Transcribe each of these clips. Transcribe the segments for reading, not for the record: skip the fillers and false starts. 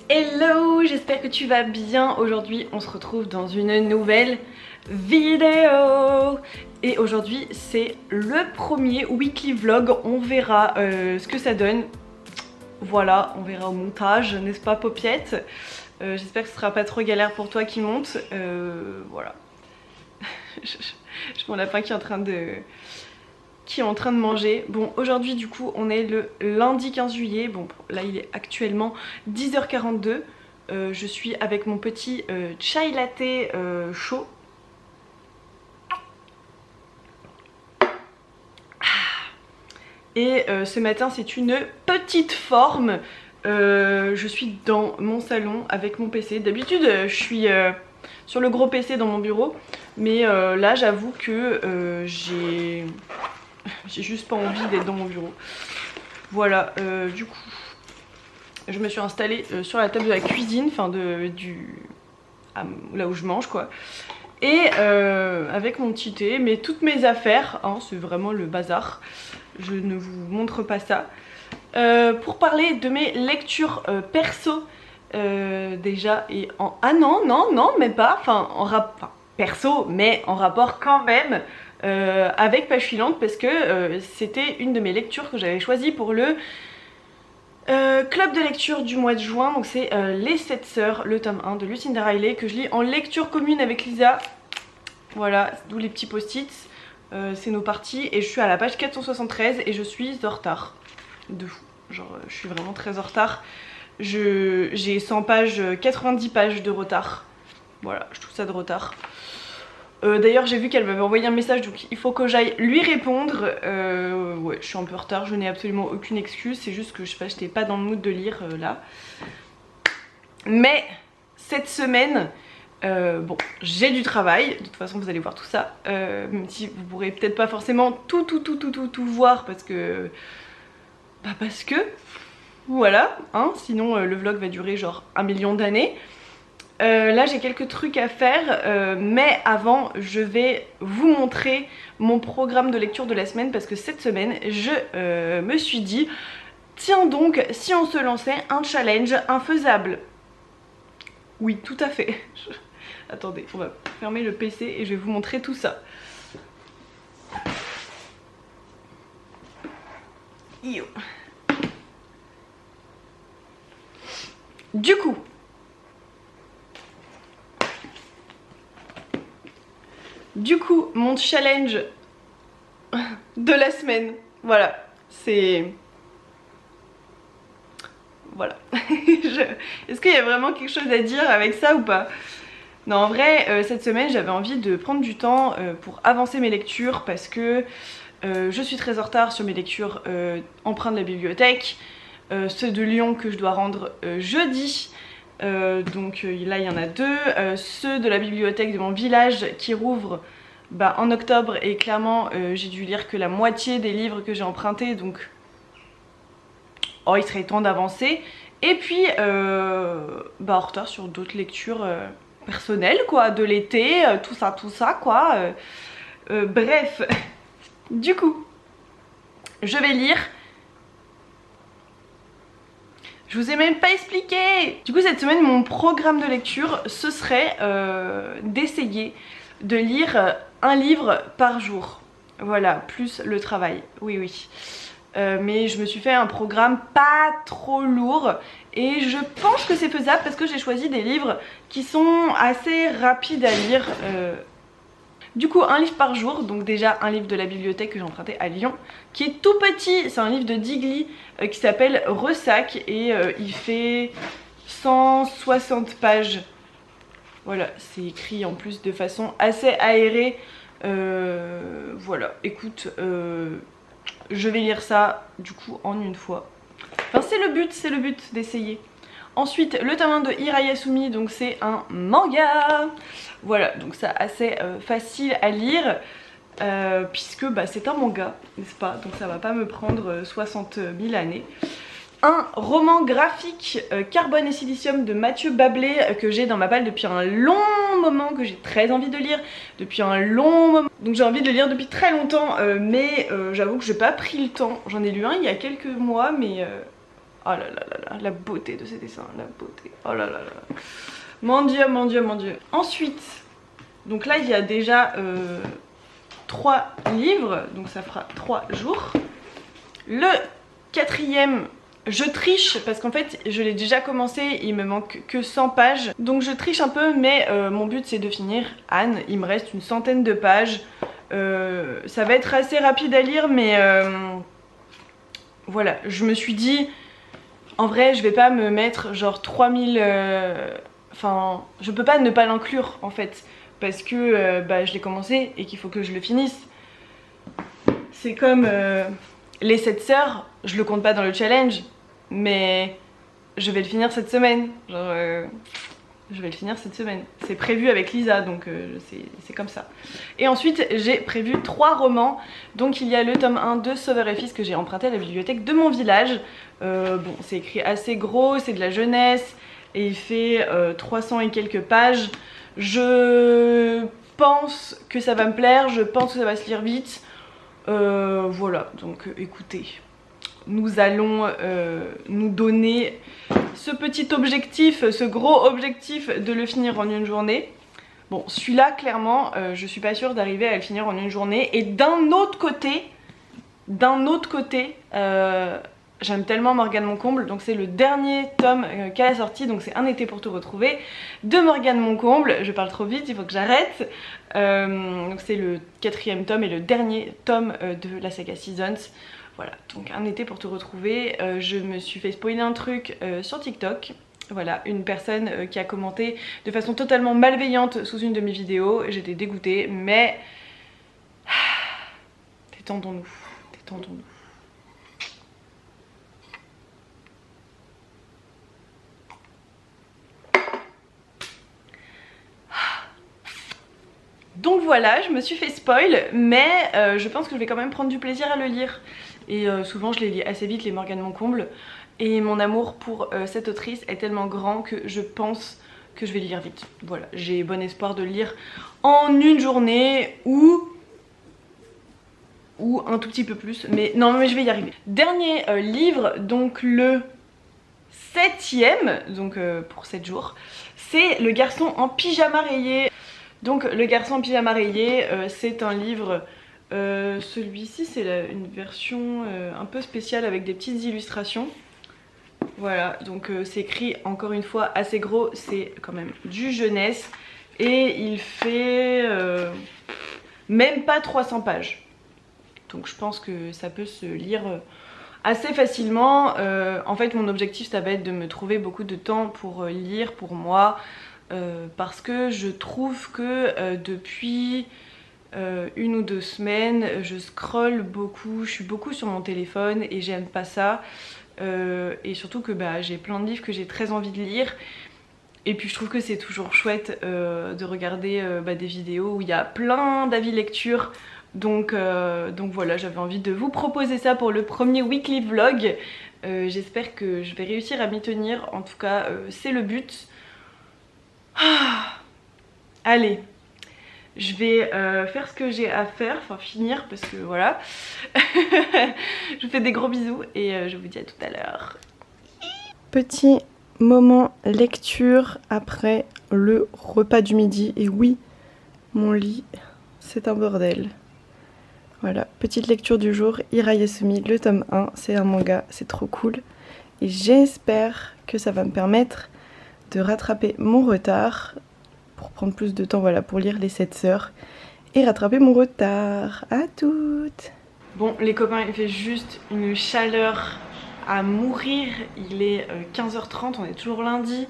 Hello, j'espère que tu vas bien. Aujourd'hui on se retrouve dans une nouvelle vidéo. Et aujourd'hui c'est le premier weekly vlog. On verra ce que ça donne. Voilà, on verra au montage, n'est-ce pas Popiette? J'espère que ce sera pas trop galère pour toi qui monte. Voilà. Je mon lapin qui est en train de manger. Bon, aujourd'hui du coup on est le lundi 15 juillet. Bon, là il est actuellement 10h42. Je suis avec mon petit chai latte chaud. Et ce matin c'est une petite forme. Je suis dans mon salon avec mon PC. D'habitude je suis sur le gros PC dans mon bureau. Mais là j'avoue que j'ai juste pas envie d'être dans mon bureau. Voilà, du coup je me suis installée sur la table de la cuisine, enfin là où je mange quoi. Et avec mon petit thé, mais toutes mes affaires, hein, c'est vraiment le bazar. Je ne vous montre pas ça. Pour parler de mes lectures perso déjà et en... Ah non, mais pas, enfin perso, mais en rapport quand même avec Page Filante, parce que c'était une de mes lectures que j'avais choisie pour le club de lecture du mois de juin. Donc c'est Les 7 sœurs, le tome 1 de Lucinda Riley, que je lis en lecture commune avec Lisa. Voilà, d'où les petits post-it. C'est nos parties et je suis à la page 473 et je suis en retard. De fou, genre je suis vraiment très en retard. J'ai 100 pages, 90 pages de retard. Voilà, je trouve ça de retard. D'ailleurs j'ai vu qu'elle m'avait envoyé un message, donc il faut que j'aille lui répondre. Ouais, je suis un peu en retard, je n'ai absolument aucune excuse. C'est juste que je sais pas, j'étais pas dans le mood de lire là. Mais cette semaine, bon, j'ai du travail. De toute façon vous allez voir tout ça, même si vous pourrez peut-être pas forcément tout voir, parce que voilà, hein, sinon le vlog va durer genre 1 million d'années. Là j'ai quelques trucs à faire, mais avant je vais vous montrer mon programme de lecture de la semaine, parce que cette semaine je me suis dit, tiens donc, si on se lançait un challenge infaisable. Oui, tout à fait. Attendez, on va fermer le PC et je vais vous montrer tout ça. Yo. Du coup, mon challenge de la semaine, voilà, c'est... Voilà. Est-ce qu'il y a vraiment quelque chose à dire avec ça ou pas? Non, en vrai, cette semaine, j'avais envie de prendre du temps pour avancer mes lectures, parce que je suis très en retard sur mes lectures empreintes de la bibliothèque, ceux de Lyon que je dois rendre jeudi. Donc là il y en a 2, ceux de la bibliothèque de mon village qui rouvrent en octobre, et clairement j'ai dû lire que la moitié des livres que j'ai empruntés, donc oh, il serait temps d'avancer. Et puis en retard sur d'autres lectures personnelles quoi, de l'été, tout ça quoi. Bref, du coup je vais lire. Je vous ai même pas expliqué. Du coup cette semaine mon programme de lecture ce serait d'essayer de lire un livre par jour. Voilà, plus le travail, oui. Mais je me suis fait un programme pas trop lourd et je pense que c'est faisable, parce que j'ai choisi des livres qui sont assez rapides à lire. Du coup un livre par jour, donc déjà un livre de la bibliothèque que j'ai emprunté à Lyon, qui est tout petit, c'est un livre de Digli qui s'appelle Ressac, et il fait 160 pages. Voilà, c'est écrit en plus de façon assez aérée. Voilà, écoute, je vais lire ça du coup en une fois. Enfin c'est le but d'essayer. Ensuite le tome 1 de Hirayasumi, donc c'est un manga. Voilà, donc ça assez facile à lire, puisque c'est un manga, n'est-ce pas? Donc ça va pas me prendre 60 000 années. Un roman graphique Carbone et Silicium de Mathieu Bablé, que j'ai dans ma palle depuis un long moment, que j'ai très envie de lire depuis un long moment. Donc j'ai envie de le lire depuis très longtemps, mais j'avoue que j'ai pas pris le temps. J'en ai lu un il y a quelques mois, mais Oh là là là là, la beauté de ces dessins, la beauté. Oh là là là. Mon Dieu, mon Dieu, mon Dieu. Ensuite, donc là il y a déjà 3 livres, donc ça fera 3 jours. Le 4e, je triche parce qu'en fait je l'ai déjà commencé, il me manque que 100 pages. Donc je triche un peu, mais mon but c'est de finir Anne. Il me reste une centaine de pages. Ça va être assez rapide à lire, mais voilà, je me suis dit, en vrai je vais pas me mettre genre 3000... Enfin, je peux pas ne pas l'inclure en fait, parce que bah, je l'ai commencé et qu'il faut que je le finisse. C'est comme les 7 sœurs, je le compte pas dans le challenge, mais je vais le finir cette semaine. Genre, je vais le finir cette semaine. C'est prévu avec Lisa, donc c'est comme ça. Et ensuite, j'ai prévu 3 romans. Donc il y a le tome 1 de Sauveur et Fils que j'ai emprunté à la bibliothèque de mon village. Bon, c'est écrit assez gros, c'est de la jeunesse. Et il fait 300 et quelques pages. Je pense que ça va me plaire, je pense que ça va se lire vite. Voilà, donc écoutez, nous allons nous donner ce petit objectif, ce gros objectif de le finir en une journée. Bon, celui-là, clairement, je suis pas sûre d'arriver à le finir en une journée. Et d'un autre côté, j'aime tellement Morgane Moncomble, donc c'est le dernier tome qu'elle a sorti, donc c'est Un été pour te retrouver de Morgane Moncomble. Je parle trop vite, il faut que j'arrête. Donc c'est le 4e tome et le dernier tome de la saga Seasons. Voilà, donc Un été pour te retrouver. Je me suis fait spoiler un truc sur TikTok. Voilà, une personne qui a commenté de façon totalement malveillante sous une de mes vidéos. J'étais dégoûtée, mais détendons-nous, détendons-nous. Donc voilà, je me suis fait spoil, mais je pense que je vais quand même prendre du plaisir à le lire. Et souvent je les lis assez vite, les Morgane Moncomble. Et mon amour pour cette autrice est tellement grand que je pense que je vais le lire vite. Voilà, j'ai bon espoir de le lire en une journée ou un tout petit peu plus. Mais non, mais je vais y arriver. Dernier livre, donc le 7e, donc pour 7 jours, c'est Le garçon en pyjama rayé. Donc Le garçon en pyjama rayé, c'est un livre, celui-ci c'est une version un peu spéciale avec des petites illustrations. Voilà, donc c'est écrit encore une fois assez gros, c'est quand même du jeunesse. Et il fait même pas 300 pages. Donc je pense que ça peut se lire assez facilement. En fait mon objectif ça va être de me trouver beaucoup de temps pour lire pour moi. Parce que je trouve que depuis 1 ou 2 semaines je scrolle beaucoup, je suis beaucoup sur mon téléphone et j'aime pas ça. Et surtout que bah, j'ai plein de livres que j'ai très envie de lire. Et puis je trouve que c'est toujours chouette de regarder des vidéos où il y a plein d'avis lecture. Donc voilà, j'avais envie de vous proposer ça pour le premier weekly vlog. J'espère que je vais réussir à m'y tenir, en tout cas c'est le but. Allez, je vais faire ce que j'ai à faire, enfin finir parce que voilà. Je vous fais des gros bisous et je vous dis à tout à l'heure. Petit moment lecture après le repas du midi. Et oui, mon lit, c'est un bordel. Voilà, petite lecture du jour, Ira Yasumi, le tome 1, c'est un manga, c'est trop cool. Et j'espère que ça va me permettre de rattraper mon retard pour prendre plus de temps, voilà, pour lire les 7 sœurs et rattraper mon retard. À toutes. Bon les copains, il fait juste une chaleur à mourir, il est 15h30, on est toujours lundi.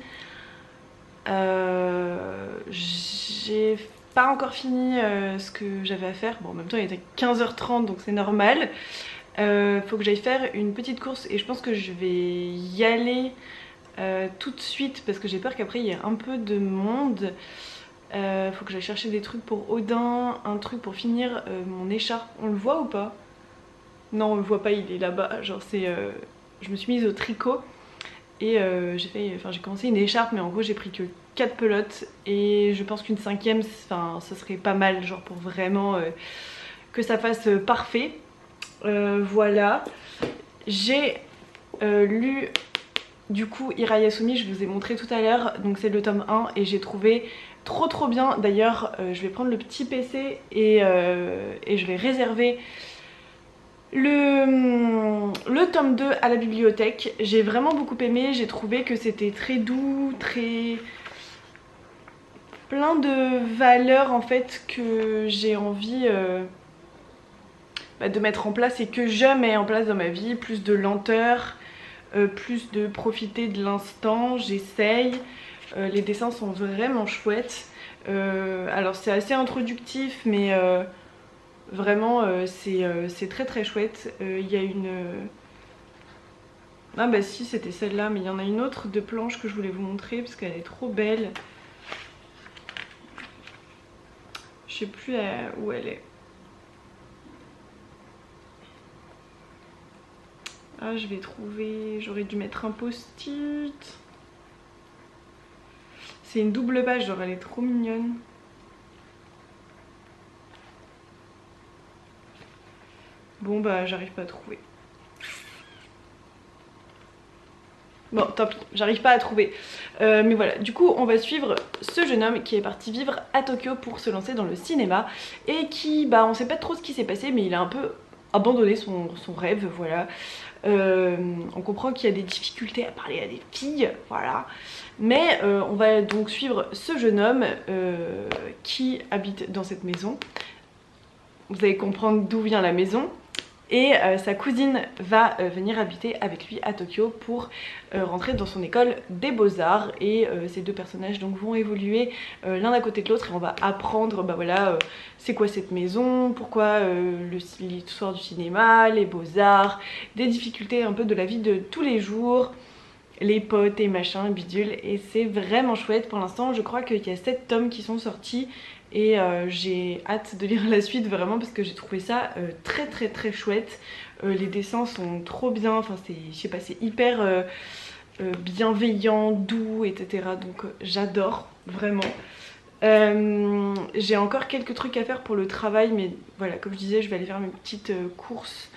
J'ai pas encore fini ce que j'avais à faire, bon en même temps il était 15h30 donc c'est normal. Faut que j'aille faire une petite course et je pense que je vais y aller tout de suite parce que j'ai peur qu'après il y ait un peu de monde. Faut que j'aille chercher des trucs pour Odin, un truc pour finir mon écharpe. On le voit ou pas? Non on le voit pas, il est là-bas. Genre c'est... je me suis mise au tricot et j'ai commencé une écharpe mais en gros j'ai pris que 4 pelotes et je pense qu'une 5e, ça serait pas mal genre pour vraiment que ça fasse parfait. Voilà. J'ai lu du coup Hirayasumi, je vous ai montré tout à l'heure, donc c'est le tome 1 et j'ai trouvé trop bien. D'ailleurs je vais prendre le petit PC et je vais réserver le tome 2 à la bibliothèque. J'ai vraiment beaucoup aimé, j'ai trouvé que c'était très doux, très plein de valeurs en fait que j'ai envie de mettre en place et que je mets en place dans ma vie. Plus de lenteur, plus de profiter de l'instant, j'essaye. Les dessins sont vraiment chouettes. Alors c'est assez introductif mais vraiment c'est très chouette. Il y a une... Ah bah si, c'était celle-là, mais il y en a une autre de planche que je voulais vous montrer parce qu'elle est trop belle. Je sais plus où elle est. Ah, je vais trouver... J'aurais dû mettre un post-it. C'est une double page, genre elle est trop mignonne. Bon bah j'arrive pas à trouver. Bon tant pis, j'arrive pas à trouver. Mais voilà, du coup on va suivre ce jeune homme qui est parti vivre à Tokyo pour se lancer dans le cinéma. Et qui, bah on sait pas trop ce qui s'est passé, mais il a un peu abandonné son rêve, voilà. On comprend qu'il y a des difficultés à parler à des filles, voilà. Mais on va donc suivre ce jeune homme qui habite dans cette maison. Vous allez comprendre d'où vient la maison. Et sa cousine va venir habiter avec lui à Tokyo pour rentrer dans son école des beaux-arts. Et ces deux personnages donc vont évoluer l'un à côté de l'autre et on va apprendre bah voilà, c'est quoi cette maison, pourquoi l'histoire du cinéma, les beaux-arts, des difficultés un peu de la vie de tous les jours, les potes et machin, bidule. Et c'est vraiment chouette. Pour l'instant je crois qu'il y a 7 tomes qui sont sortis. Et j'ai hâte de lire la suite vraiment parce que j'ai trouvé ça très chouette. Les dessins sont trop bien, enfin c'est, je sais pas, c'est hyper bienveillant, doux, etc. Donc j'adore vraiment. J'ai encore quelques trucs à faire pour le travail, mais voilà, comme je disais, je vais aller faire mes petites courses.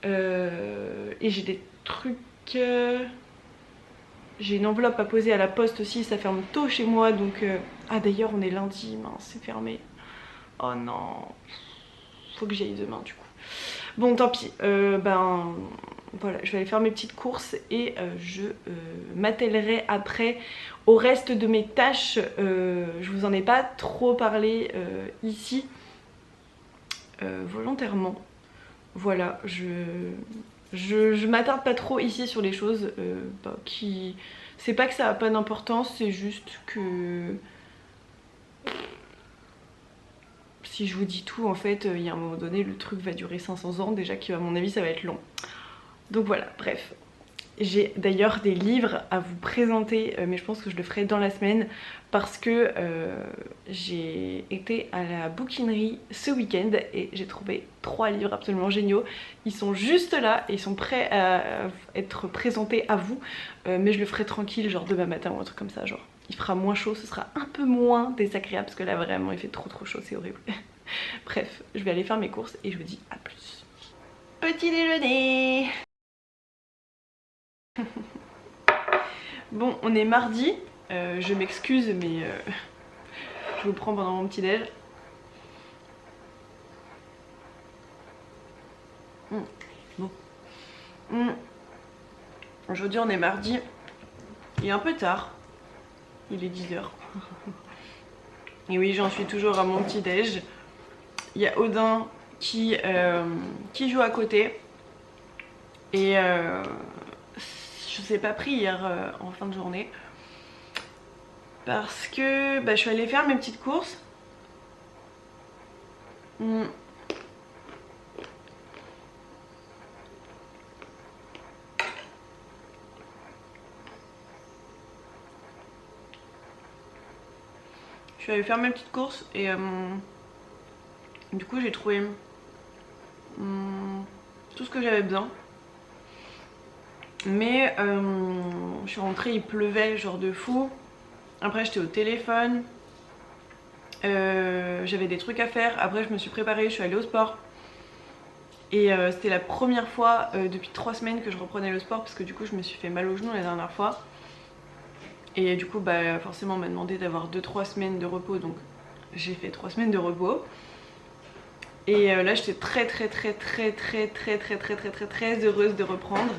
Et j'ai des trucs... J'ai une enveloppe à poser à la poste aussi, ça ferme tôt chez moi donc... Ah d'ailleurs on est lundi, mince, c'est fermé. Oh non, faut que j'y aille demain du coup. Bon tant pis, ben voilà, je vais aller faire mes petites courses et je m'attellerai après au reste de mes tâches. Je vous en ai pas trop parlé ici, volontairement. Voilà, je m'attarde pas trop ici sur les choses qui... C'est pas que ça a pas d'importance, c'est juste que... Si je vous dis tout, en fait, il y a un moment donné, le truc va durer 500 ans, déjà qu'à mon avis, ça va être long. Donc voilà, bref. J'ai d'ailleurs des livres à vous présenter, mais je pense que je le ferai dans la semaine parce que j'ai été à la bouquinerie ce week-end et j'ai trouvé 3 livres absolument géniaux. Ils sont juste là et ils sont prêts à être présentés à vous, mais je le ferai tranquille, genre demain matin ou un truc comme ça, genre. Il fera moins chaud, ce sera un peu moins désagréable parce que là vraiment il fait trop chaud, c'est horrible. Bref, je vais aller faire mes courses et je vous dis à plus. Petit déjeuner. Bon, on est mardi, je m'excuse mais je vous prends pendant mon petit déj. Bon. Aujourd'hui on est mardi, il est un peu tard, il est 10h. Et oui, j'en suis toujours à mon petit déj. Il y a Odin qui joue à côté et je vous ai pas pris hier en fin de journée parce que bah, je suis allée faire mes petites courses. Je suis allée faire mes petites courses et du coup j'ai trouvé tout ce que j'avais besoin. Mais je suis rentrée, il pleuvait genre de fou. Après j'étais au téléphone. J'avais des trucs à faire. Après je me suis préparée, je suis allée au sport. Et c'était la première fois depuis 3 semaines que je reprenais le sport parce que du coup je me suis fait mal au genou la dernière fois. Et du coup bah forcément on m'a demandé d'avoir 2-3 semaines de repos, donc j'ai fait 3 semaines de repos. Et là j'étais très heureuse de reprendre.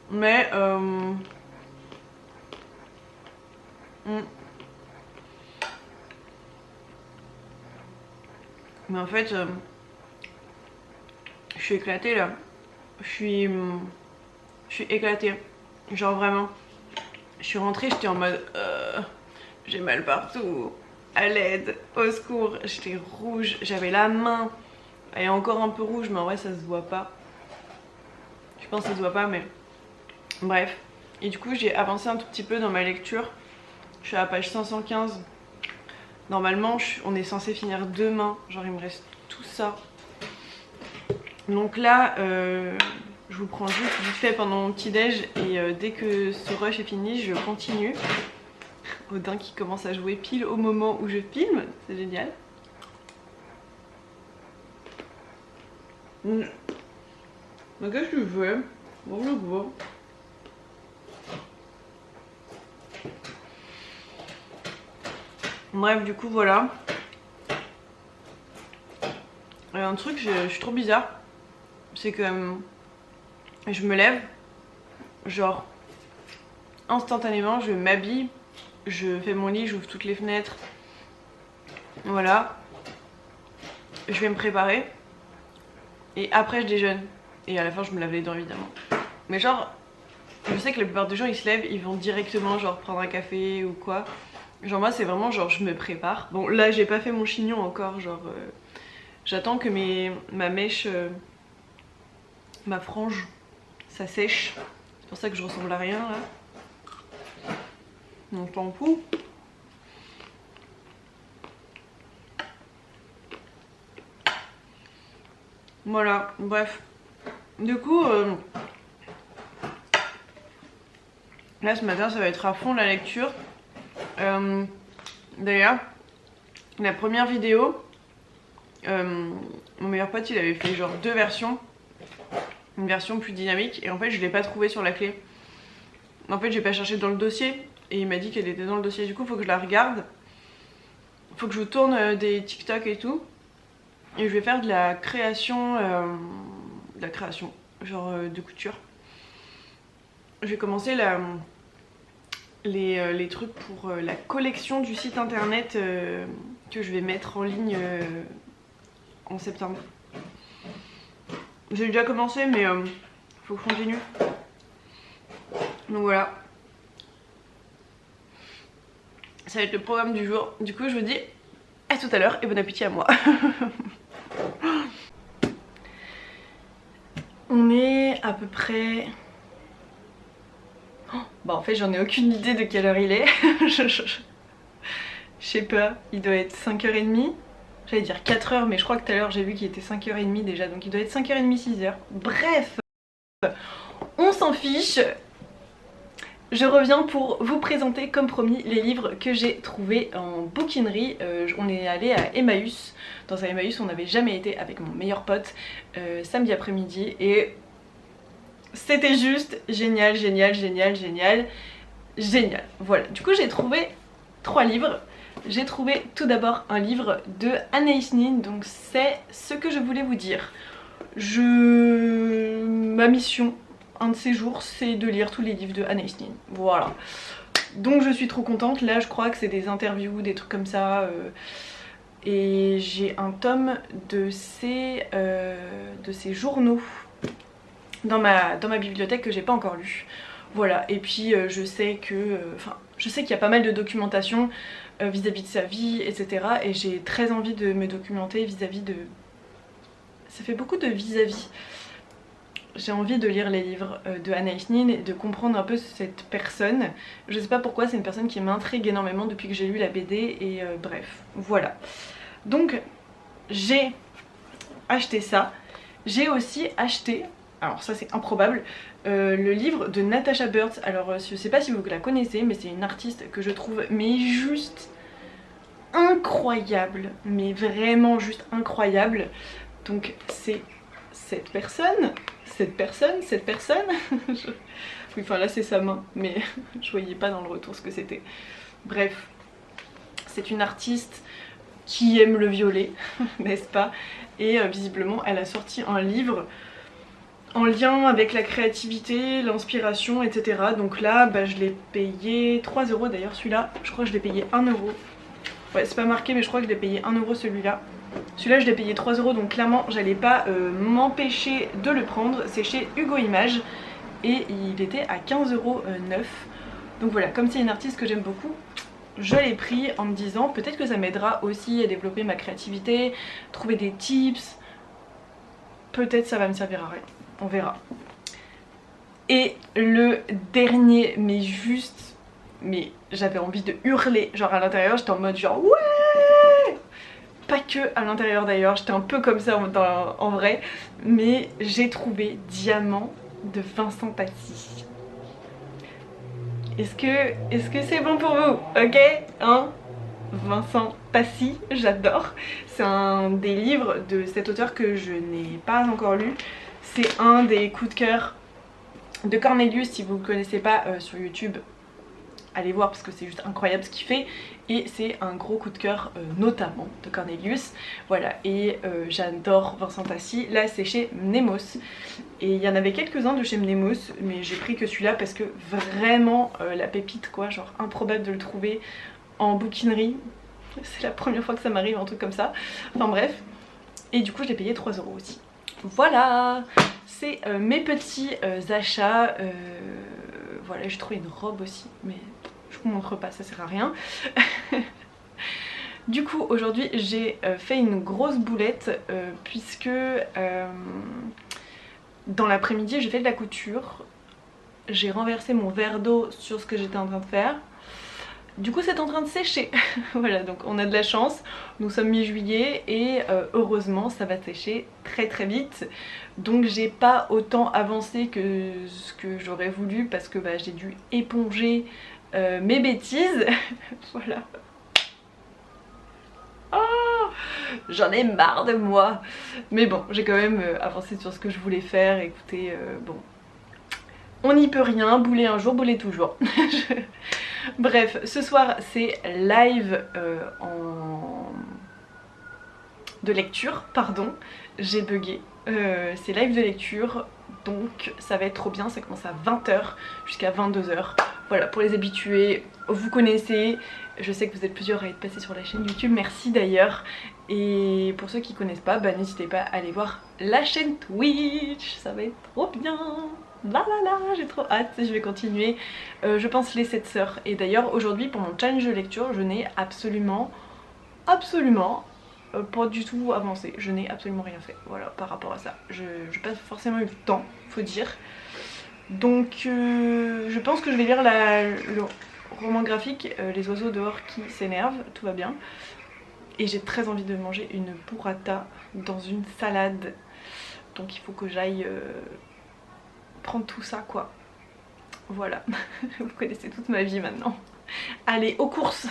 Mais mais en fait je suis éclatée là. Je suis éclatée. Genre vraiment. Je suis rentrée, j'étais en mode j'ai mal partout. À l'aide, au secours. J'étais rouge. J'avais la main. Elle est encore un peu rouge, mais en vrai ça se voit pas. Je pense que ça se voit pas, mais bref. Et du coup j'ai avancé un tout petit peu dans ma lecture. Je suis à la page 515. Normalement on est censé finir demain. Genre il me reste tout ça. Donc là je vous prends juste vite fait pendant mon petit déj. Et dès que ce rush est fini je continue. Odin qui commence à jouer pile au moment où je filme. C'est génial. Mais qu'est-ce que tu veux? Bon, je vois. Bref, du coup, voilà. Et un truc, je suis trop bizarre. C'est que je me lève, genre, instantanément, je m'habille, je fais mon lit, j'ouvre toutes les fenêtres. Voilà. Je vais me préparer. Et après, je déjeune. Et à la fin, je me lave les dents, évidemment. Mais genre, je sais que la plupart des gens, ils se lèvent, ils vont directement, genre, prendre un café ou quoi. Genre, moi, c'est vraiment, genre, je me prépare. Bon, là, j'ai pas fait mon chignon encore, genre... j'attends que ma mèche, ma frange, ça sèche. C'est pour ça que je ressemble à rien, là. Donc, t'en fous. Voilà, bref. Du coup, là ce matin ça va être à fond la lecture. D'ailleurs, la première vidéo, mon meilleur pote il avait fait genre 2 versions. Une version plus dynamique et en fait je l'ai pas trouvée sur la clé. En fait j'ai pas cherché dans le dossier et il m'a dit qu'elle était dans le dossier. Du coup faut que je la regarde. Faut que je tourne des TikTok et tout. Et je vais faire de la création, genre de couture. Je vais commencer les trucs pour la collection du site internet que je vais mettre en ligne en septembre. J'ai déjà commencé mais faut que je continue. Donc voilà. Ça va être le programme du jour. Du coup je vous dis à tout à l'heure et bon appétit à moi. On est à peu près... Oh, bah en fait j'en ai aucune idée de quelle heure il est. Je sais pas, il doit être 5h30. J'allais dire 4h mais je crois que tout à l'heure j'ai vu qu'il était 5h30 déjà. Donc il doit être 5h30, 6h. Bref, on s'en fiche. Je reviens pour vous présenter comme promis les livres que j'ai trouvés en bouquinerie. On est allé à Emmaüs. Dans un Emmaüs on n'avait jamais été avec mon meilleur pote samedi après-midi et c'était juste génial, génial, génial, génial, génial. Voilà, du coup j'ai trouvé 3 livres. J'ai trouvé tout d'abord un livre de Anaïs Nin, donc c'est ce que je voulais vous dire. Ma mission, un de ces jours, c'est de lire tous les livres de Anaïs Nin. Voilà. Donc je suis trop contente. Là je crois que c'est des interviews, des trucs comme ça. Et j'ai un tome de ses journaux dans ma bibliothèque que j'ai pas encore lu. Voilà, et puis je sais que... je sais qu'il y a pas mal de documentation vis-à-vis de sa vie, etc. Et j'ai très envie de me documenter vis-à-vis de... Ça fait beaucoup de vis-à-vis. J'ai envie de lire les livres de Anaïs Nin et de comprendre un peu cette personne. Je sais pas pourquoi, c'est une personne qui m'intrigue énormément depuis que j'ai lu la BD et bref, voilà. Donc j'ai acheté ça. J'ai aussi acheté, alors ça c'est improbable, le livre de Natasha Bird. Alors je sais pas si vous la connaissez mais c'est une artiste que je trouve mais juste incroyable. Mais vraiment juste incroyable. Donc c'est cette personne. Oui, enfin là c'est sa main, mais je voyais pas dans le retour ce que c'était. Bref, c'est une artiste qui aime le violet, n'est-ce pas? Et visiblement elle a sorti un livre en lien avec la créativité, l'inspiration, etc. Donc là, bah, je l'ai payé 3 € d'ailleurs celui-là. Je crois que je l'ai payé 1 €. Ouais, c'est pas marqué mais je crois que je l'ai payé 1 € celui-là. Celui-là je l'ai payé 3 € donc clairement j'allais pas m'empêcher de le prendre. C'est chez Hugo Images et il était à 15 € neuf. Donc voilà, comme c'est une artiste que j'aime beaucoup, je l'ai pris en me disant peut-être que ça m'aidera aussi à développer ma créativité, trouver des tips. Peut-être ça va me servir à rien, on verra. Et le dernier, mais juste, mais j'avais envie de hurler, genre à l'intérieur j'étais en mode genre ouais. Pas que à l'intérieur d'ailleurs, j'étais un peu comme ça en vrai, mais j'ai trouvé Diamant de Vincent Passy. Est-ce que c'est bon pour vous? Ok, hein? Vincent Passy, j'adore. C'est un des livres de cet auteur que je n'ai pas encore lu. C'est un des coups de cœur de Cornelius. Si vous ne le connaissez pas sur YouTube, allez voir parce que c'est juste incroyable ce qu'il fait. Et c'est un gros coup de cœur notamment de Cornelius. Voilà, et j'adore Vincent Passy. Là c'est chez Mnemos. Et il y en avait quelques-uns de chez Mnemos, mais j'ai pris que celui-là parce que vraiment la pépite quoi, genre improbable de le trouver en bouquinerie. C'est la première fois que ça m'arrive, un truc comme ça. Enfin bref. Et du coup je l'ai payé 3 € aussi. Voilà, c'est mes petits achats. Voilà, j'ai trouvé une robe aussi, mais je vous montre pas, ça sert à rien. Du coup aujourd'hui j'ai fait une grosse boulette puisque dans l'après-midi j'ai fait de la couture. J'ai renversé mon verre d'eau sur ce que j'étais en train de faire. Du coup c'est en train de sécher. Voilà, donc on a de la chance, nous sommes mi-juillet et heureusement ça va sécher très très vite. Donc j'ai pas autant avancé que ce que j'aurais voulu parce que bah, j'ai dû éponger mes bêtises. Voilà. Oh, j'en ai marre de moi. Mais bon, j'ai quand même avancé sur ce que je voulais faire. Écoutez, bon, on n'y peut rien, bouler un jour, bouler toujours. Bref, ce soir c'est live de lecture, pardon, j'ai bugué. C'est live de lecture, donc ça va être trop bien, ça commence à 20 h jusqu'à 22 h. Voilà, pour les habitués, vous connaissez, je sais que vous êtes plusieurs à être passés sur la chaîne YouTube, merci d'ailleurs. Et pour ceux qui connaissent pas, bah, n'hésitez pas à aller voir la chaîne Twitch, ça va être trop bien. Là là là, j'ai trop hâte, je vais continuer, je pense les 7 sœurs. Et d'ailleurs aujourd'hui pour mon challenge de lecture, je n'ai absolument pas du tout avancé, je n'ai absolument rien fait, voilà, par rapport à ça. Je n'ai pas forcément eu le temps, faut dire. Donc je pense que je vais lire le roman graphique Les oiseaux dehors qui s'énervent, tout va bien. Et j'ai très envie de manger une burrata dans une salade, donc il faut que j'aille prendre tout ça quoi. Voilà, vous connaissez toute ma vie maintenant. Allez, aux courses.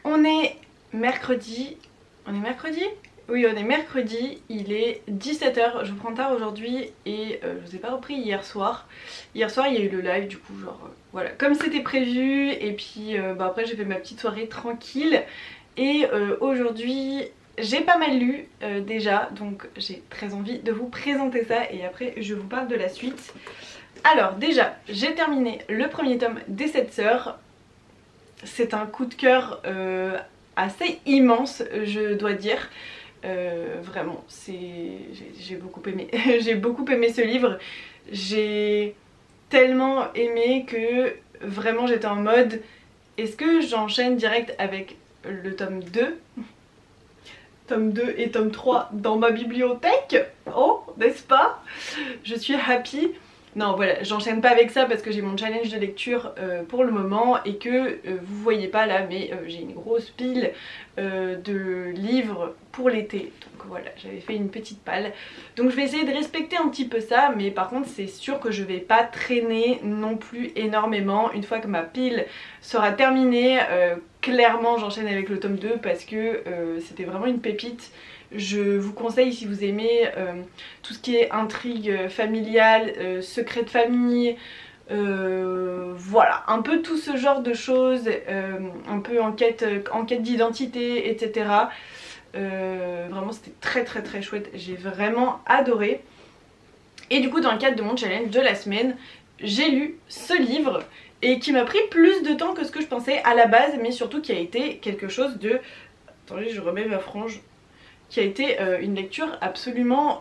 On est mercredi. On est mercredi? Oui, on est mercredi, il est 17 h, je vous prends tard aujourd'hui et je vous ai pas repris hier soir. Hier soir il y a eu le live du coup genre voilà, comme c'était prévu et puis bah, après j'ai fait ma petite soirée tranquille. Et aujourd'hui j'ai pas mal lu déjà, donc j'ai très envie de vous présenter ça et après je vous parle de la suite. Alors déjà j'ai terminé le premier tome des 7 sœurs. C'est un coup de cœur assez immense je dois dire. Vraiment j'ai beaucoup aimé j'ai beaucoup aimé ce livre. J'ai tellement aimé que vraiment j'étais en mode est-ce que j'enchaîne direct avec le tome 2 et tome 3 dans ma bibliothèque? Oh, n'est-ce pas? Je suis happy. Non voilà, j'enchaîne pas avec ça parce que j'ai mon challenge de lecture pour le moment et que vous voyez pas là mais j'ai une grosse pile de livres pour l'été. Donc voilà, j'avais fait une petite palle. Donc je vais essayer de respecter un petit peu ça, mais par contre c'est sûr que je vais pas traîner non plus énormément. Une fois que ma pile sera terminée, clairement j'enchaîne avec le tome 2 parce que c'était vraiment une pépite. Je vous conseille, si vous aimez tout ce qui est intrigue familiale, secret de famille, voilà, un peu tout ce genre de choses, un peu enquête d'identité, etc. Vraiment c'était très chouette, j'ai vraiment adoré. Et du coup dans le cadre de mon challenge de la semaine, j'ai lu ce livre et qui m'a pris plus de temps que ce que je pensais à la base, mais surtout qui a été quelque chose de... Attendez, je remets ma frange. Qui a été une lecture absolument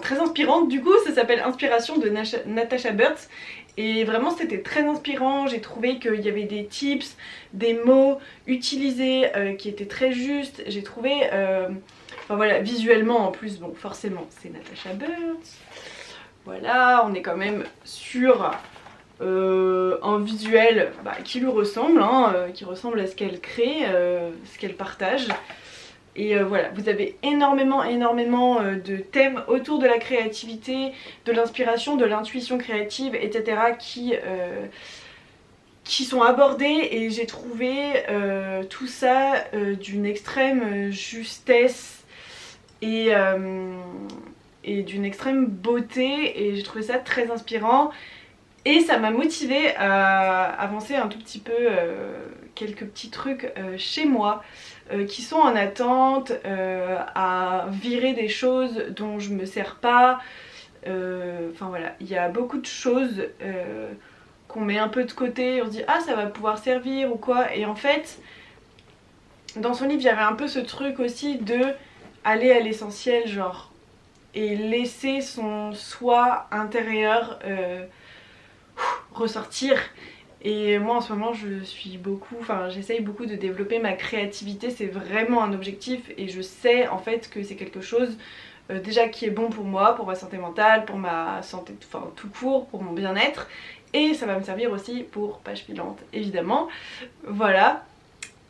très inspirante. Du coup ça s'appelle Inspiration de Natasha Burts et vraiment c'était très inspirant. J'ai trouvé qu'il y avait des tips, des mots utilisés qui étaient très justes. J'ai trouvé, enfin voilà, visuellement en plus, bon forcément c'est Natasha Burts. Voilà, on est quand même sur un visuel qui lui ressemble, qui ressemble à ce qu'elle crée, ce qu'elle partage. Et voilà, vous avez énormément de thèmes autour de la créativité, de l'inspiration, de l'intuition créative, etc. qui sont abordés et j'ai trouvé tout ça d'une extrême justesse et d'une extrême beauté et j'ai trouvé ça très inspirant. Et ça m'a motivée à avancer un tout petit peu quelques petits trucs chez moi qui sont en attente, à virer des choses dont je me sers pas. Enfin voilà, il y a beaucoup de choses qu'on met un peu de côté, on se dit ah ça va pouvoir servir ou quoi. Et en fait, dans son livre il y avait un peu ce truc aussi de aller à l'essentiel genre et laisser son soi intérieur ressortir. Et moi en ce moment j'essaye beaucoup de développer ma créativité, c'est vraiment un objectif et je sais en fait que c'est quelque chose déjà qui est bon pour moi, pour ma santé mentale, pour ma santé tout court, pour mon bien-être et ça va me servir aussi pour Page Filante évidemment. Voilà,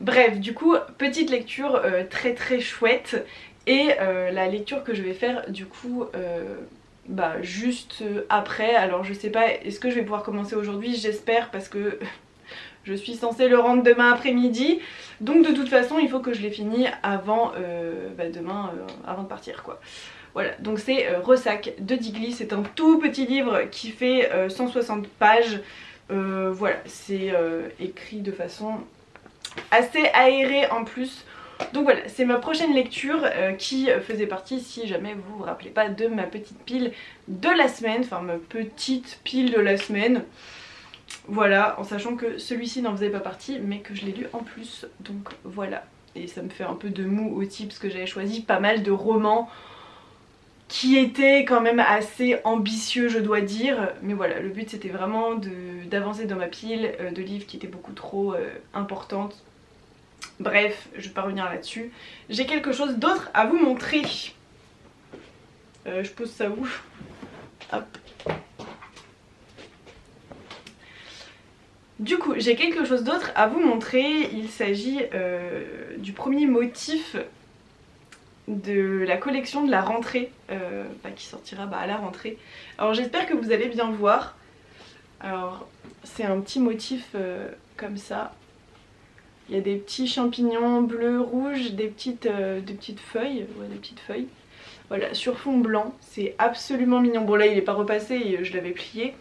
bref du coup petite lecture très chouette et la lecture que je vais faire du coup juste après. Alors je sais pas, est-ce que je vais pouvoir commencer aujourd'hui? J'espère parce que je suis censée le rendre demain après-midi. Donc de toute façon il faut que je l'ai fini avant demain, avant de partir quoi. Voilà, donc c'est Ressac de Digli, c'est un tout petit livre qui fait 160 pages. Voilà, c'est écrit de façon assez aérée en plus. Donc voilà, c'est ma prochaine lecture qui faisait partie, si jamais vous vous rappelez pas, de ma petite pile de la semaine, enfin ma petite pile de la semaine. Voilà, en sachant que celui-ci n'en faisait pas partie, mais que je l'ai lu en plus, donc voilà. Et ça me fait un peu de mou aussi, parce que j'avais choisi pas mal de romans qui étaient quand même assez ambitieux je dois dire. Mais voilà, le but c'était vraiment d'avancer dans ma pile de livres qui étaient beaucoup trop importantes. Bref, je vais pas revenir là-dessus. J'ai quelque chose d'autre à vous montrer. Je pose ça où? Hop. Du coup, j'ai quelque chose d'autre à vous montrer. Il s'agit du premier motif de la collection de la rentrée qui sortira à la rentrée. Alors j'espère que vous allez bien voir. Alors c'est un petit motif comme ça. Il y a des petits champignons bleus, rouges, des petites feuilles, ouais, des petites feuilles. Voilà, sur fond blanc, c'est absolument mignon. Bon là il n'est pas repassé, et je l'avais plié.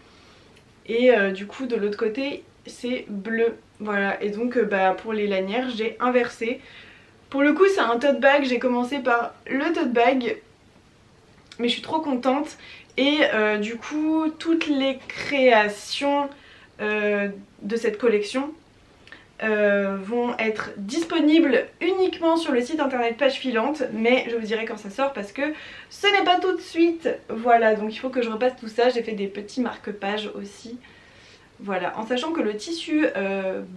Et du coup de l'autre côté c'est bleu. Voilà, et donc pour les lanières j'ai inversé. Pour le coup c'est un tote bag, j'ai commencé par le tote bag. Mais je suis trop contente. Et du coup toutes les créations de cette collection vont être disponibles uniquement sur le site internet Page Filante, mais je vous dirai quand ça sort parce que ce n'est pas tout de suite. Voilà, donc il faut que je repasse tout ça. J'ai fait des petits marque-pages aussi. Voilà, en sachant que le tissu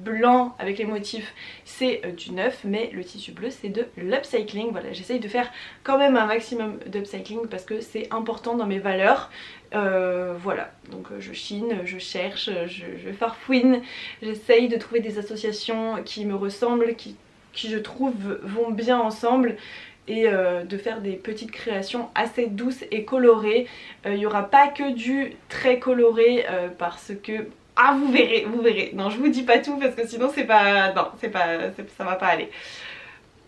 blanc avec les motifs c'est du neuf, mais le tissu bleu c'est de l'upcycling. Voilà, j'essaye de faire quand même un maximum d'upcycling parce que c'est important dans mes valeurs. Voilà, donc je chine, je cherche, je farfouine, j'essaye de trouver des associations qui me ressemblent, qui je trouve vont bien ensemble. Et de faire des petites créations assez douces et colorées. Il n'y aura pas que du très coloré parce que... Ah vous verrez, vous verrez. Non je vous dis pas tout parce que sinon c'est pas... Non, ça va pas aller.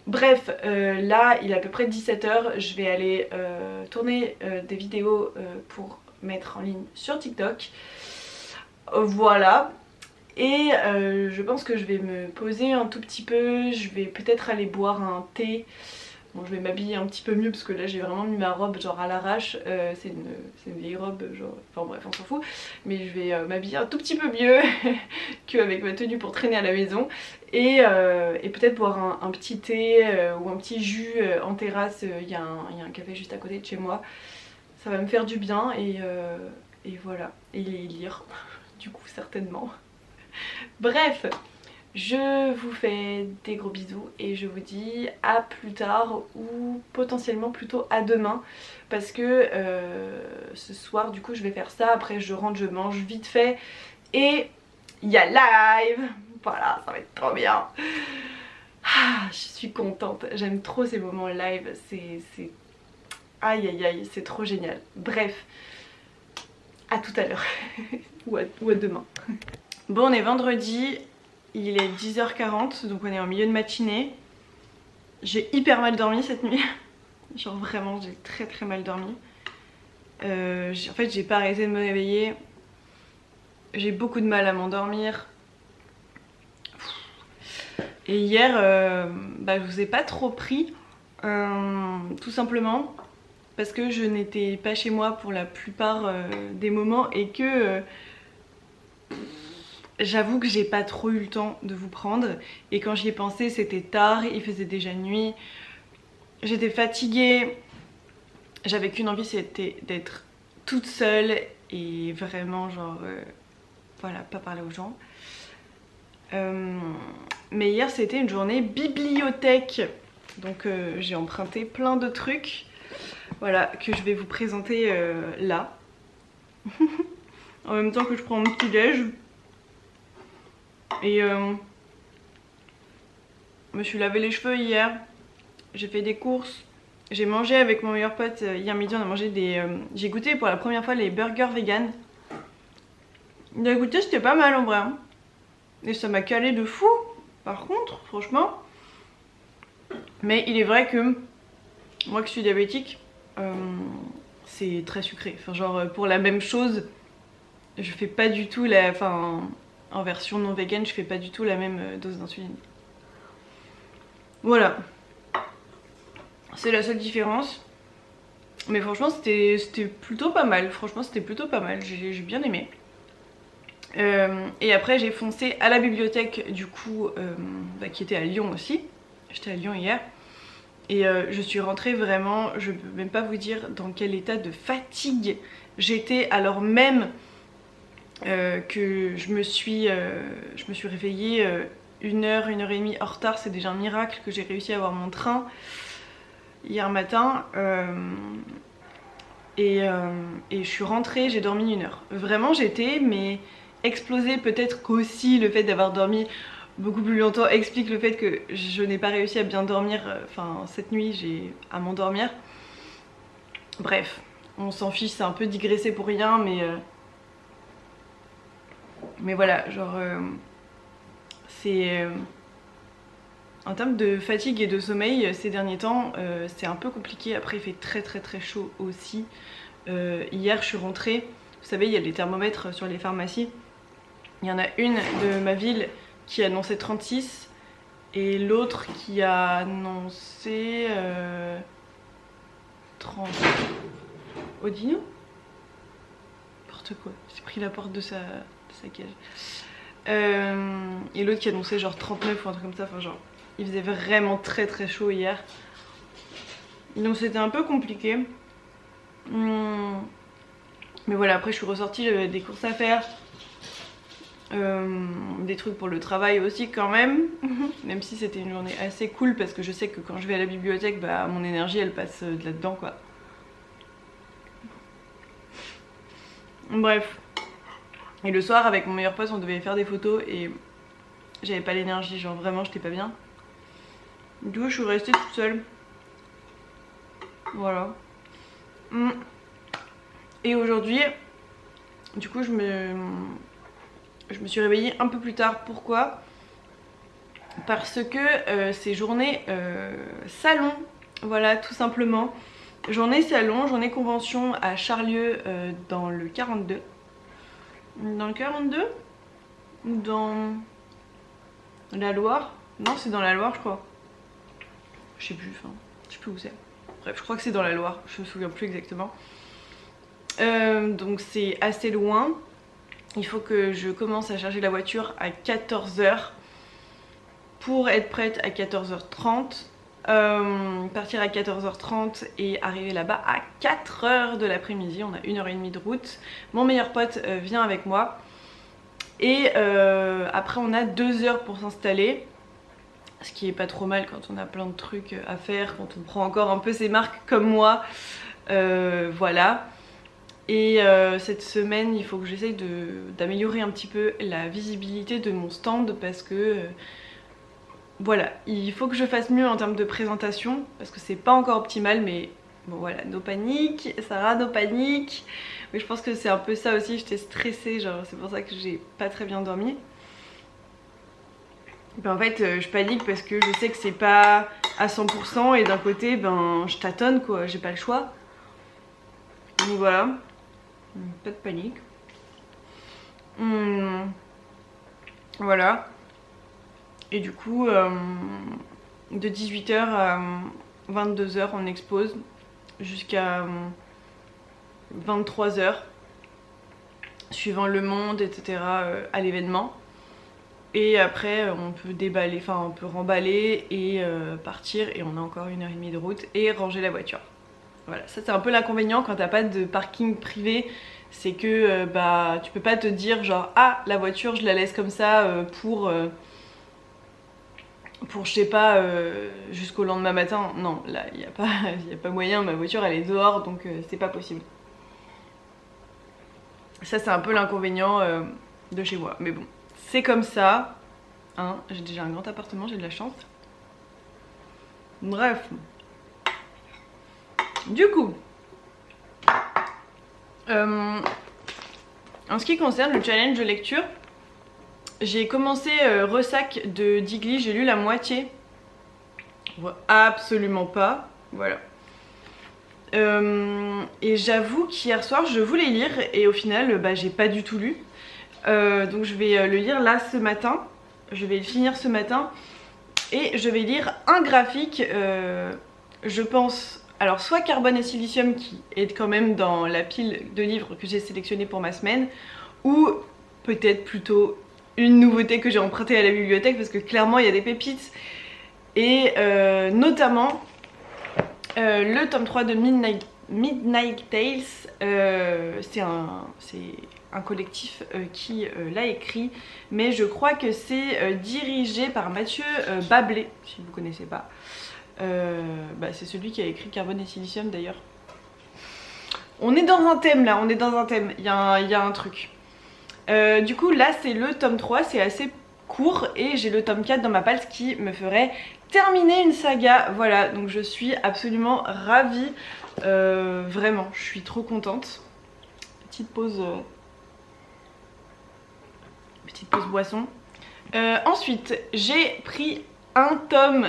Bref, là il est à peu près 17 h, je vais aller tourner des vidéos pour mettre en ligne sur TikTok. Voilà. Et je pense que je vais me poser un tout petit peu, je vais peut-être aller boire un thé. Bon, je vais m'habiller un petit peu mieux parce que là j'ai vraiment mis ma robe genre à l'arrache, c'est une vieille robe genre, enfin bref on s'en fout. Mais je vais m'habiller un tout petit peu mieux qu'avec ma tenue pour traîner à la maison. Et peut-être boire un petit thé ou un petit jus en terrasse, il y a un café juste à côté de chez moi. Ça va me faire du bien et voilà, et lire du coup certainement. Bref, je vous fais des gros bisous et je vous dis à plus tard ou potentiellement plutôt à demain parce que ce soir du coup je vais faire ça, après je rentre, je mange vite fait et il y a live. Voilà, ça va être trop bien. Ah, je suis contente, j'aime trop ces moments live, c'est... Aïe aïe aïe, c'est trop génial. Bref, à tout à l'heure ou à demain. Bon, on est vendredi, il est 10h40, donc on est en milieu de matinée. J'ai hyper mal dormi cette nuit. Genre vraiment, j'ai très très mal dormi. En fait, j'ai pas arrêté de me réveiller. J'ai beaucoup de mal à m'endormir. Et hier, je vous ai pas trop pris. Tout simplement parce que je n'étais pas chez moi pour la plupart des moments et que... j'avoue que j'ai pas trop eu le temps de vous prendre et quand j'y ai pensé c'était tard, il faisait déjà nuit, j'étais fatiguée, j'avais qu'une envie, c'était d'être toute seule et vraiment genre voilà, pas parler aux gens. Mais hier c'était une journée bibliothèque, donc j'ai emprunté plein de trucs, voilà, que je vais vous présenter là. En même temps que je prends mon petit déj. Et je me suis lavé les cheveux hier, j'ai fait des courses, j'ai mangé avec mon meilleur pote hier midi, on a mangé des... j'ai goûté pour la première fois les burgers vegan. Il a goûté, c'était pas mal en vrai. Hein. Et ça m'a calé de fou, par contre, franchement. Mais il est vrai que moi qui suis diabétique, c'est très sucré. Enfin genre pour la même chose, je fais pas du tout la... Enfin... En version non vegan, je fais pas du tout la même dose d'insuline. Voilà. C'est la seule différence. Mais franchement, c'était plutôt pas mal. Franchement, c'était plutôt pas mal. J'ai bien aimé. Et après, j'ai foncé à la bibliothèque, du coup, qui était à Lyon aussi. J'étais à Lyon hier. Et je suis rentrée vraiment, je peux même pas vous dire dans quel état de fatigue j'étais, alors même... que je me suis réveillée 1h, 1h30 en retard. C'est déjà un miracle que j'ai réussi à avoir mon train hier matin. Et je suis rentrée, j'ai dormi 1 heure. Vraiment j'étais mais explosée. Peut-être qu'aussi le fait d'avoir dormi beaucoup plus longtemps explique le fait que je n'ai pas réussi à bien dormir. Enfin cette nuit j'ai à m'endormir. Bref, on s'en fiche, c'est un peu digressé pour rien mais voilà, genre c'est... en termes de fatigue et de sommeil, ces derniers temps, c'est un peu compliqué. Après, il fait très très très chaud aussi. Hier, je suis rentrée. Vous savez, il y a les thermomètres sur les pharmacies. Il y en a une de ma ville qui annonçait 36 et l'autre qui a annoncé 30. Odino ? N'importe quoi. J'ai pris la porte de sa cage. Et l'autre qui annonçait genre 39 ou un truc comme ça. Enfin, genre, il faisait vraiment très très chaud hier. Donc c'était un peu compliqué. Mais voilà, après je suis ressortie, j'avais des courses à faire. Des trucs pour le travail aussi quand même. Même si c'était une journée assez cool parce que je sais que quand je vais à la bibliothèque, bah mon énergie elle passe de là-dedans quoi. Bref. Et le soir avec mon meilleur pote on devait faire des photos et j'avais pas l'énergie, genre vraiment j'étais pas bien. Du coup je suis restée toute seule. Voilà. Et aujourd'hui, du coup je me suis réveillée un peu plus tard. Pourquoi ? parce que c'est journée salon, voilà tout simplement. Journée salon, journée convention à Charlieu dans le 42. Dans le 42 ou dans la Loire? Non, c'est dans la Loire je crois. Je sais plus, enfin, je sais plus où c'est. Bref, je crois que c'est dans la Loire, je me souviens plus exactement. Donc c'est assez loin. Il faut que je commence à charger la voiture à 14 h pour être prête à 14 h 30. Partir à 14 h 30 et arriver là-bas à 4 h de l'après-midi. On a 1h30 de route. Mon meilleur pote vient avec moi. Et après on a 2 h pour s'installer. Ce qui est pas trop mal quand on a plein de trucs à faire, quand on prend encore un peu ses marques comme moi. Voilà. Et cette semaine il faut que j'essaye d'améliorer un petit peu la visibilité de mon stand parce que voilà, il faut que je fasse mieux en termes de présentation parce que c'est pas encore optimal, mais bon voilà, no panique, Sarah, no panique. Mais je pense que c'est un peu ça aussi, j'étais stressée, genre c'est pour ça que j'ai pas très bien dormi. Ben en fait je panique parce que je sais que c'est pas à 100% et d'un côté ben je tâtonne quoi, j'ai pas le choix. Donc voilà, pas de panique. Voilà. Et du coup de 18 h à 22 h on expose jusqu'à 23 h suivant le monde etc à l'événement. Et après on peut déballer, enfin on peut remballer et partir et on a encore 1h30 de route et ranger la voiture. Voilà, ça c'est un peu l'inconvénient quand t'as pas de parking privé, c'est que bah tu peux pas te dire genre ah la voiture je la laisse comme ça pour je sais pas jusqu'au lendemain matin. Non, là il n'y a pas moyen, ma voiture elle est dehors donc c'est pas possible. Ça c'est un peu l'inconvénient de chez moi, mais bon. C'est comme ça, hein, j'ai déjà un grand appartement, j'ai de la chance. Bref. Du coup, en ce qui concerne le challenge de lecture, j'ai commencé Ressac de Digli, j'ai lu la moitié. Absolument pas, voilà. Et j'avoue qu'hier soir je voulais lire et au final bah, j'ai pas du tout lu. Donc je vais le lire là ce matin, je vais le finir ce matin et je vais lire un graphique, je pense, alors soit Carbone et Silicium qui est quand même dans la pile de livres que j'ai sélectionné pour ma semaine, ou peut-être plutôt une nouveauté que j'ai empruntée à la bibliothèque parce que clairement il y a des pépites et notamment le tome 3 de Midnight Tales, c'est un collectif qui l'a écrit, mais je crois que c'est dirigé par Mathieu Bablé, si vous ne connaissez pas. Bah, c'est celui qui a écrit Carbone et Silicium d'ailleurs. On est dans un thème là, on est dans un thème, il y a un truc. Du coup là c'est le tome 3, c'est assez court et j'ai le tome 4 dans ma palle, ce qui me ferait terminer une saga. Voilà, donc je suis absolument ravie, vraiment, je suis trop contente. Petite pause boisson. Ensuite, j'ai pris un tome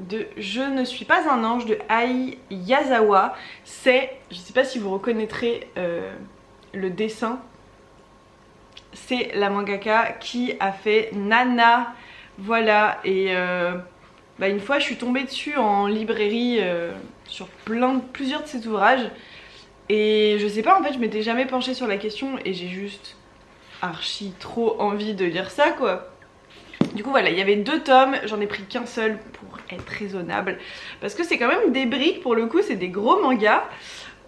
de Je ne suis pas un ange de Ai Yazawa. C'est, je sais pas si vous reconnaîtrez le dessin, c'est la mangaka qui a fait Nana. Voilà, et bah une fois je suis tombée dessus en librairie sur plusieurs de ses ouvrages. Et je sais pas, en fait je m'étais jamais penchée sur la question et j'ai juste archi trop envie de lire ça quoi. Du coup voilà, il y avait 2 tomes, j'en ai pris qu'un seul pour être raisonnable parce que c'est quand même des briques pour le coup, c'est des gros mangas.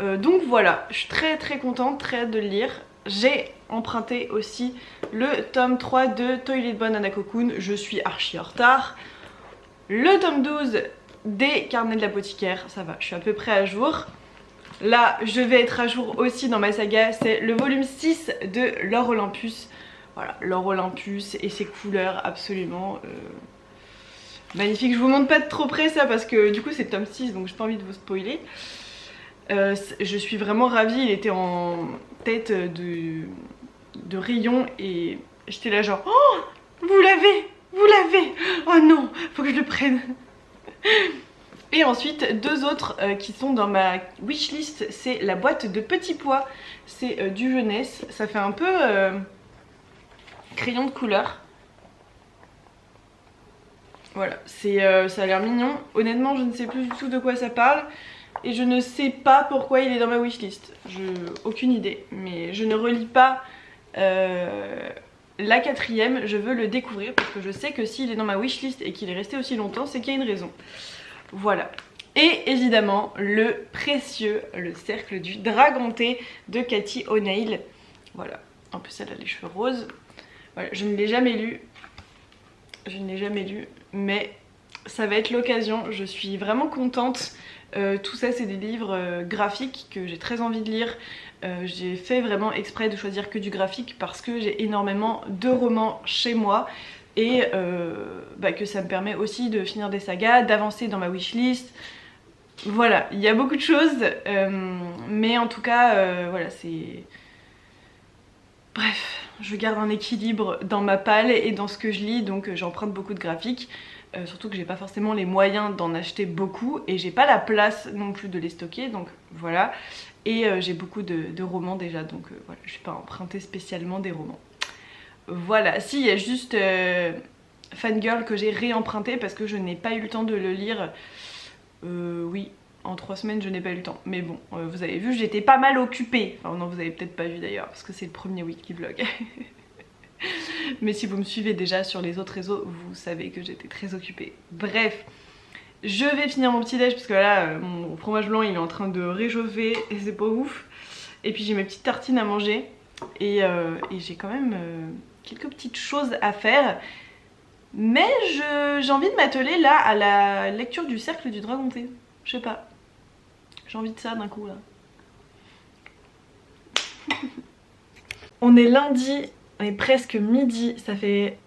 Donc voilà, je suis très contente, très hâte de le lire. J'ai emprunté aussi le tome 3 de Toilet Banana Cocoon, je suis archi en retard. Le tome 12 des Carnets de l'apothicaire, ça va, je suis à peu près à jour. Là, je vais être à jour aussi dans ma saga, c'est le volume 6 de L'Or Olympus. Voilà, L'Or Olympus et ses couleurs absolument magnifiques. Je vous montre pas de trop près ça parce que du coup c'est le tome 6 donc j'ai pas envie de vous spoiler. Je suis vraiment ravie, il était en tête de rayon et j'étais là genre oh, vous l'avez, Vous l'avez. Oh non, faut que je le prenne. Et ensuite, deux autres qui sont dans ma wishlist, c'est la boîte de petits pois. C'est du jeunesse. Ça fait un peu crayon de couleur. Voilà, ça a l'air mignon. Honnêtement, je ne sais plus du tout de quoi ça parle. Et je ne sais pas pourquoi il est dans ma wishlist. Aucune idée. Mais je ne relis pas la quatrième. Je veux le découvrir parce que je sais que s'il est dans ma wishlist et qu'il est resté aussi longtemps, c'est qu'il y a une raison. Voilà. Et évidemment, le précieux, le cercle du Dragonté de Cathy O'Neil. Voilà. En plus, elle a les cheveux roses. Voilà, je ne l'ai jamais lu. Je ne l'ai jamais lu. Mais ça va être l'occasion. Je suis vraiment contente. Tout ça, c'est des livres graphiques que j'ai très envie de lire. J'ai fait vraiment exprès de choisir que du graphique parce que j'ai énormément de romans chez moi. Et que ça me permet aussi de finir des sagas, d'avancer dans ma wishlist. Voilà, il y a beaucoup de choses, mais en tout cas, voilà, c'est... Bref, je garde un équilibre dans ma palle et dans ce que je lis, donc j'emprunte beaucoup de graphiques. Surtout que j'ai pas forcément les moyens d'en acheter beaucoup et j'ai pas la place non plus de les stocker, donc voilà. Et j'ai beaucoup de romans déjà, donc voilà, je vais pas emprunter spécialement des romans. Voilà, si, il y a juste Fangirl que j'ai réemprunté parce que je n'ai pas eu le temps de le lire. Oui, en 3 semaines je n'ai pas eu le temps. Mais bon, vous avez vu, j'étais pas mal occupée. Enfin non, vous avez peut-être pas vu d'ailleurs parce que c'est le premier weekly vlog. Mais si vous me suivez déjà sur les autres réseaux, vous savez que j'étais très occupée. Bref, je vais finir mon petit déj parce que là, mon fromage blanc il est en train de réchauffer et c'est pas ouf. Et puis j'ai mes petites tartines à manger et j'ai quand même... quelques petites choses à faire, mais j'ai envie de m'atteler là à la lecture du cercle du Dragonté. Je sais pas, j'ai envie de ça d'un coup là. On est lundi, on est presque midi, ça fait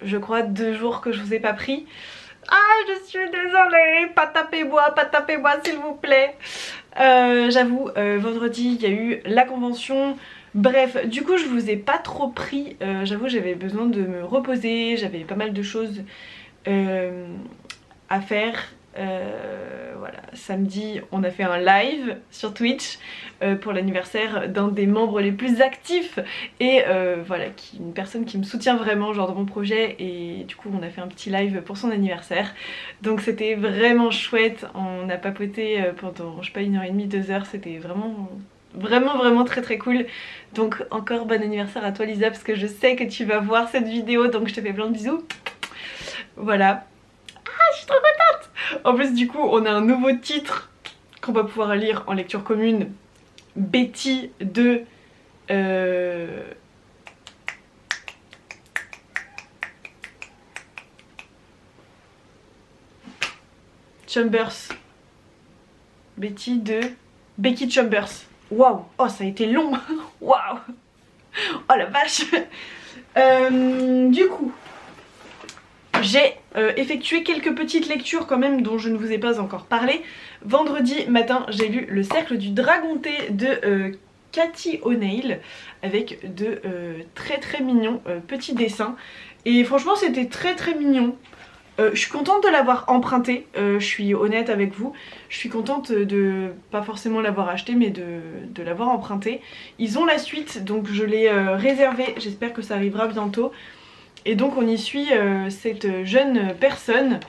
je crois 2 jours que je vous ai pas pris. Ah, je suis désolée, pas tapez-moi s'il vous plaît. J'avoue, vendredi il y a eu la convention. Bref, du coup je vous ai pas trop pris, j'avoue j'avais besoin de me reposer, j'avais pas mal de choses à faire. Voilà, samedi on a fait un live sur Twitch pour l'anniversaire d'un des membres les plus actifs et voilà, une personne qui me soutient vraiment genre dans mon projet, et du coup on a fait un petit live pour son anniversaire, donc c'était vraiment chouette. On a papoté pendant je sais pas 1h30, 2 heures, c'était vraiment très très cool. Donc encore bon anniversaire à toi Lisa, parce que je sais que tu vas voir cette vidéo, donc je te fais plein de bisous. Voilà. Ah, je suis trop contente. En plus du coup on a un nouveau titre qu'on va pouvoir lire en lecture commune. Betty de... Chambers. Betty de... Becky Chambers. Waouh, oh ça a été long. Waouh. Oh la vache. Du coup, j'ai effectué quelques petites lectures quand même dont je ne vous ai pas encore parlé. Vendredi matin, j'ai lu Le Cercle du Dragonté de Cathy O'Neil avec de très mignons petits dessins. Et franchement, c'était très mignon. Je suis contente de l'avoir emprunté, je suis honnête avec vous. Je suis contente de pas forcément l'avoir acheté, mais de l'avoir emprunté. Ils ont la suite, donc je l'ai réservé, j'espère que ça arrivera bientôt. Et donc on y suit cette jeune personne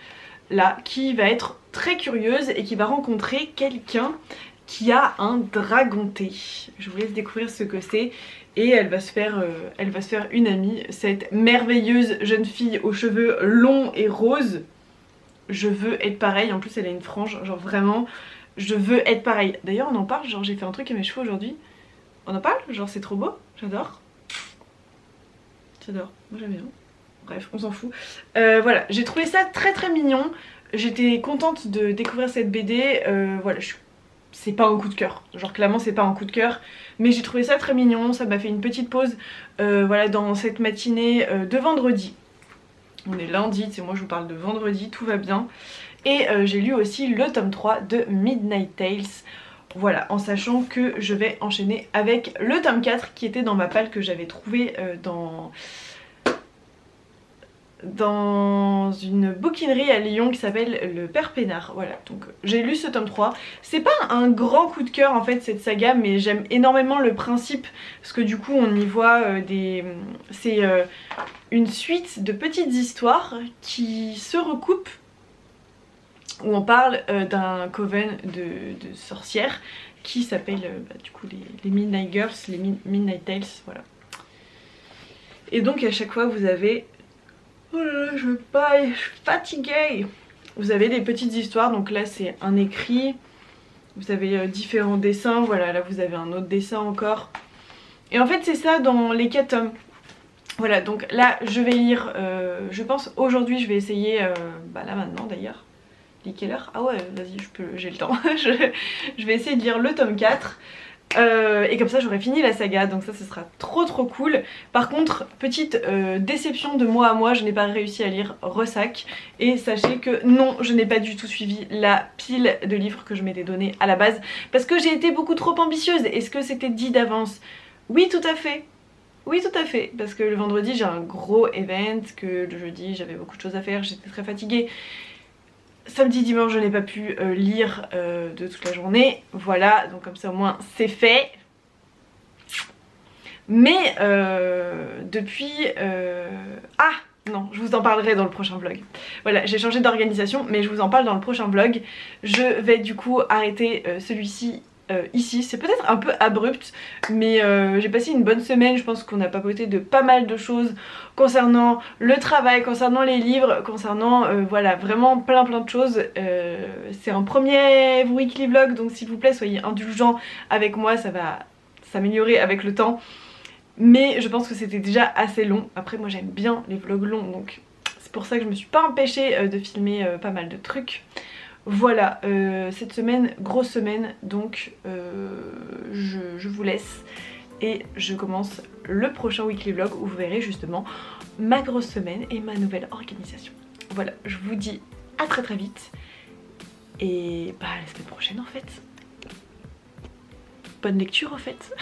là qui va être très curieuse et qui va rencontrer quelqu'un qui a un dragonté. Je vous laisse découvrir ce que c'est. Et elle va se faire une amie, cette merveilleuse jeune fille aux cheveux longs et roses. Je veux être pareille, en plus elle a une frange, genre vraiment, je veux être pareille. D'ailleurs on en parle, genre j'ai fait un truc à mes cheveux aujourd'hui. On en parle, genre c'est trop beau, j'adore. J'adore, moi j'aime bien. Bref, on s'en fout. Voilà, j'ai trouvé ça très mignon. J'étais contente de découvrir cette BD, voilà, c'est pas un coup de cœur, genre clairement c'est pas un coup de cœur, mais j'ai trouvé ça très mignon, ça m'a fait une petite pause voilà, dans cette matinée de vendredi. On est lundi, c'est moi je vous parle de vendredi, tout va bien. Et j'ai lu aussi le tome 3 de Midnight Tales, voilà, en sachant que je vais enchaîner avec le tome 4 qui était dans ma palle que j'avais trouvé dans dans une bouquinerie à Lyon qui s'appelle Le Père Pénard. Voilà, donc j'ai lu ce tome 3. C'est pas un grand coup de cœur en fait cette saga, mais j'aime énormément le principe parce que du coup on y voit c'est une suite de petites histoires qui se recoupent où on parle d'un coven de sorcières qui s'appelle du coup les Midnight Girls, les Midnight Tales, voilà. Et donc à chaque fois vous avez... Oh là là, je veux pas, je suis fatiguée. Vous avez des petites histoires, donc là c'est un écrit, vous avez différents dessins, voilà, là vous avez un autre dessin encore. Et en fait c'est ça dans les 4 tomes. Voilà, donc là je vais lire, je pense aujourd'hui je vais essayer, là maintenant d'ailleurs. Il est quelle heure? Ah ouais, vas-y, j'ai le temps. je vais essayer de lire le tome 4. Et comme ça j'aurai fini la saga, donc ça ce sera trop cool. Par contre, petite déception de moi à moi, je n'ai pas réussi à lire Ressac. Et sachez que non, je n'ai pas du tout suivi la pile de livres que je m'étais donné à la base, parce que j'ai été beaucoup trop ambitieuse. Est-ce que c'était dit d'avance? Oui, tout à fait. Oui, tout à fait, parce que le vendredi j'ai un gros event, que le jeudi j'avais beaucoup de choses à faire, j'étais très fatiguée. Samedi, dimanche, je n'ai pas pu lire de toute la journée. Voilà, donc comme ça au moins c'est fait. Mais depuis... Ah non, je vous en parlerai dans le prochain vlog. Voilà, j'ai changé d'organisation, mais je vous en parle dans le prochain vlog. Je vais du coup arrêter celui-ci ici. C'est peut-être un peu abrupt, mais j'ai passé une bonne semaine. Je pense qu'on a papoté de pas mal de choses concernant le travail, concernant les livres, concernant voilà, vraiment plein de choses. C'est un premier weekly vlog, donc s'il vous plaît soyez indulgents avec moi, ça va s'améliorer avec le temps. Mais je pense que c'était déjà assez long. Après moi j'aime bien les vlogs longs, donc c'est pour ça que je me suis pas empêchée de filmer pas mal de trucs. Voilà, cette semaine, grosse semaine, donc je vous laisse et je commence le prochain weekly vlog où vous verrez justement ma grosse semaine et ma nouvelle organisation. Voilà, je vous dis à très vite et la semaine prochaine en fait. Bonne lecture en fait.